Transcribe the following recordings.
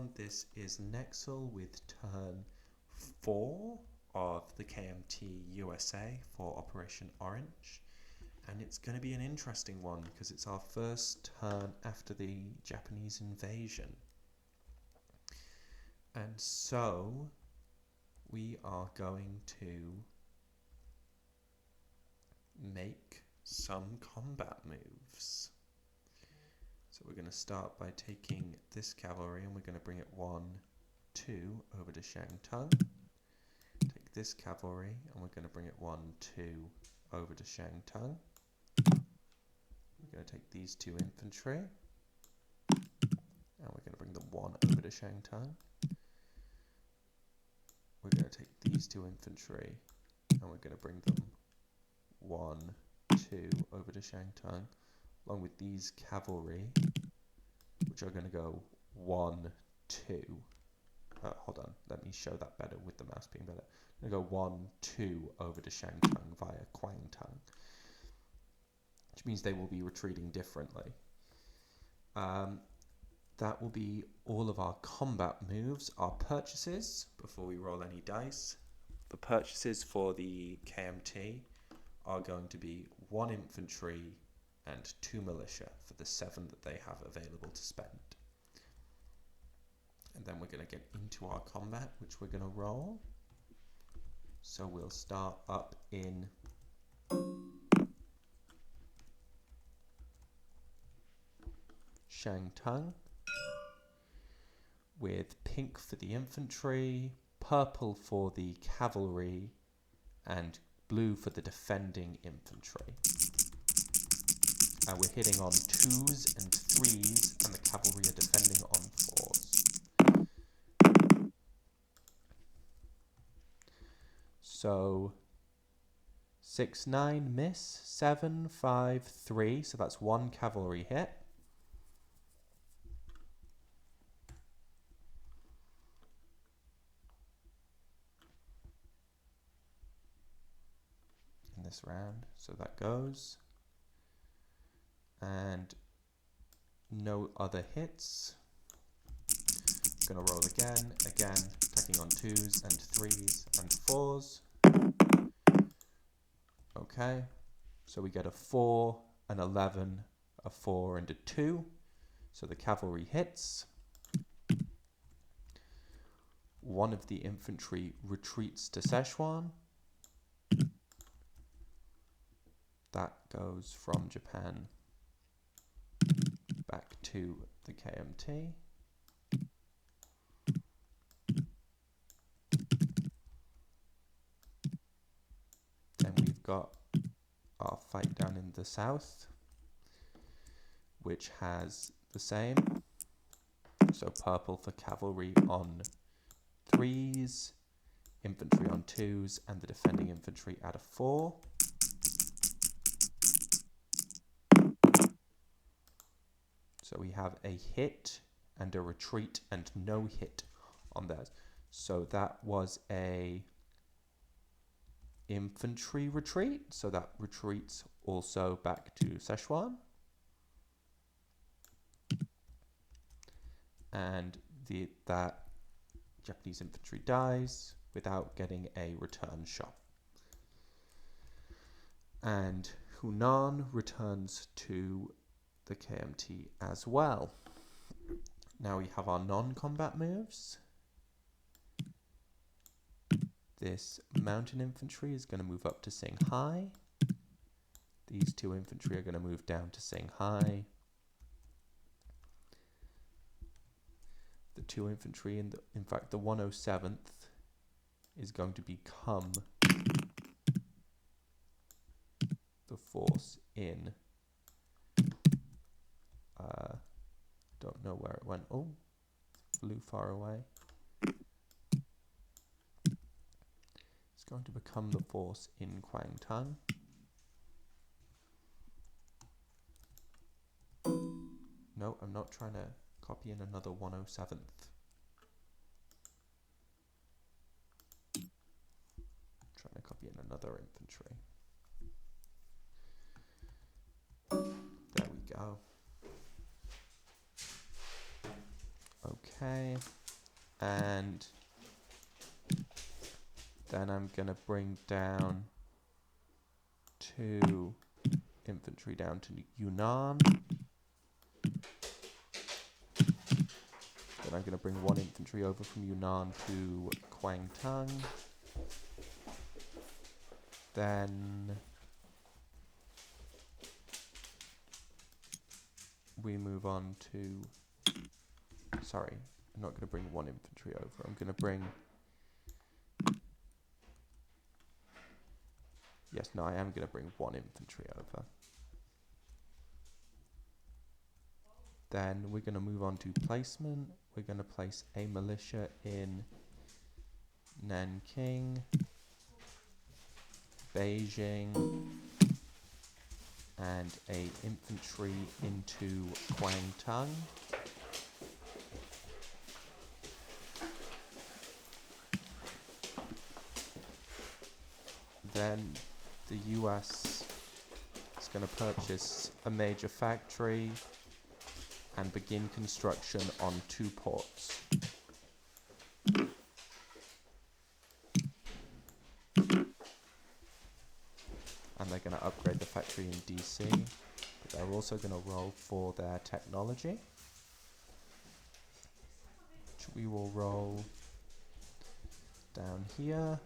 everyone, this is Nexel with turn 4 of the KMT USA for Operation Orange, and it's going to be an interesting one because it's our first turn after the Japanese invasion. And so we are going to make some combat moves. So we're going to start by taking this cavalry and we're going to bring it 1, 2 over to Shangtung. Take this cavalry and we're going to bring it 1, 2 over to Shangtung. We're going to take these 2 infantry and we're going to bring them 1 over to Shangtung. We're going to take these 2 infantry and we're going to bring them 1, 2 over to Shangtung, along with these cavalry, which are going to go 1, 2. Hold on, let me show that better with the mouse being better. I'm going to go 1, 2 over to Shangtung via Kwangtung, which means they will be retreating differently. That will be all of our combat moves. Our purchases, before we roll any dice, the purchases for the KMT are going to be 1 infantry and 2 militia for the 7 that they have available to spend. And then we're going to get into our combat, which we're going to roll. So we'll start up in Shangtung with pink for the infantry, purple for the cavalry, and blue for the defending infantry. We're hitting on 2s and 3s, and the cavalry are defending on 4s. So 6, 9 miss, 7, 5, 3, so that's 1 cavalry hit. In this round, so that goes. And no other hits. Gonna roll again, attacking on 2s and 3s and 4s. Okay, so we get a 4, an 11, a 4 and a 2. So the cavalry hits. One of the infantry retreats to Szechuan. That goes from Japan back to the KMT. Then we've got our fight down in the south, which has the same. So purple for cavalry on 3s, infantry on 2s, and the defending infantry at a 4. So we have a hit and a retreat and no hit on theirs. So that was a infantry retreat. So that retreats also back to Szechuan. And that Japanese infantry dies without getting a return shot. And Hunan returns to the KMT as well. Now we have our non-combat moves. This mountain infantry is going to move up to Singhai. These 2 infantry are going to move down to Singhai. The 2 infantry, in fact the 107th, is going to become the force in don't know where it went. Oh, flew far away. It's going to become the force in Kwangtung. No, I'm not trying to copy in another 107th. Trying to copy in another infantry. There we go. Okay. Okay. And then I'm going to bring down 2 infantry down to Yunnan. Then I'm going to bring 1 infantry over from Yunnan to Kwangtung. Then we move on to... Sorry, I'm not going to bring 1 infantry over. I'm going to bring... Yes, no, I am going to bring 1 infantry over. Then we're going to move on to placement. We're going to place a militia in Nanking, Beijing, and a infantry into Kwangtung. Then the US is going to purchase a major factory and begin construction on 2 ports. And they're going to upgrade the factory in DC. But they're also going to roll for their technology, which we will roll down here.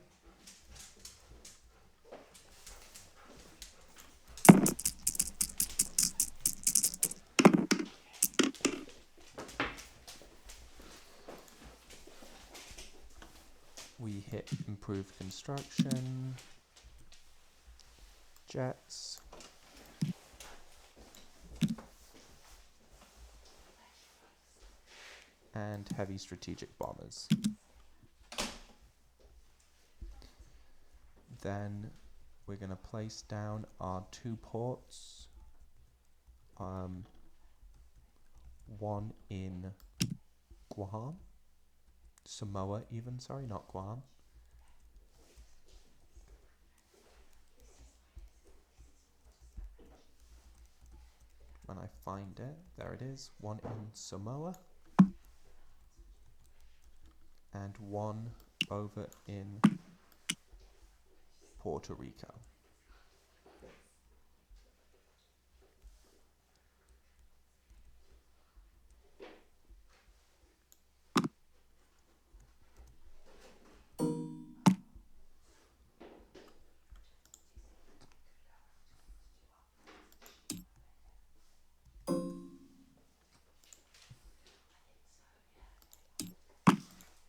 We hit improved construction, jets, and heavy strategic bombers. Then we're going to place down our 2 ports, one in Guam, Samoa even, sorry, not Guam. When I find it, there it is, one in Samoa, and one over in Puerto Rico.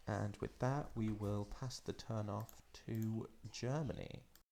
And with that, we will pass the turn off to Germany.